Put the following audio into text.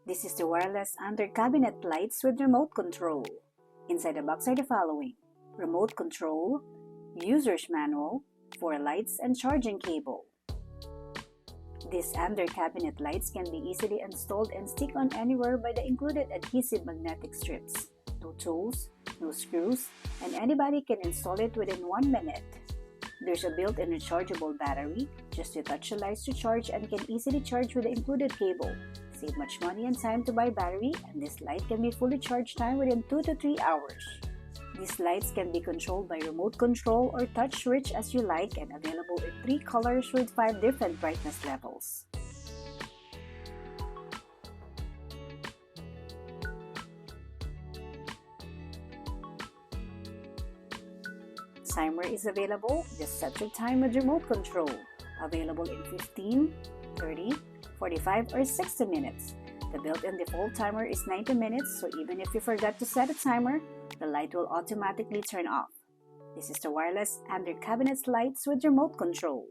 This is the wireless under-cabinet lights with remote control. Inside the box are the following: remote control, user's manual, 4 lights, and charging cable. These under-cabinet lights can be easily installed and stick on anywhere by the included adhesive magnetic strips. No tools, no screws, and anybody can install it within 1 minute. There's a built-in rechargeable battery, just to touch the lights to charge, and can easily charge with the included cable. Save much money and time to buy battery, and this light can be fully charged time within 2 to 3 hours. These lights can be controlled by remote control or touch switch as you like, and available in 3 colors with 5 different brightness levels. Timer is available. Just set your time with remote control. Available in 15, 30, 45, or 60 minutes. The built-in default timer is 90 minutes, so even if you forgot to set a timer, the light will automatically turn off. This is the wireless under-cabinet lights with remote control.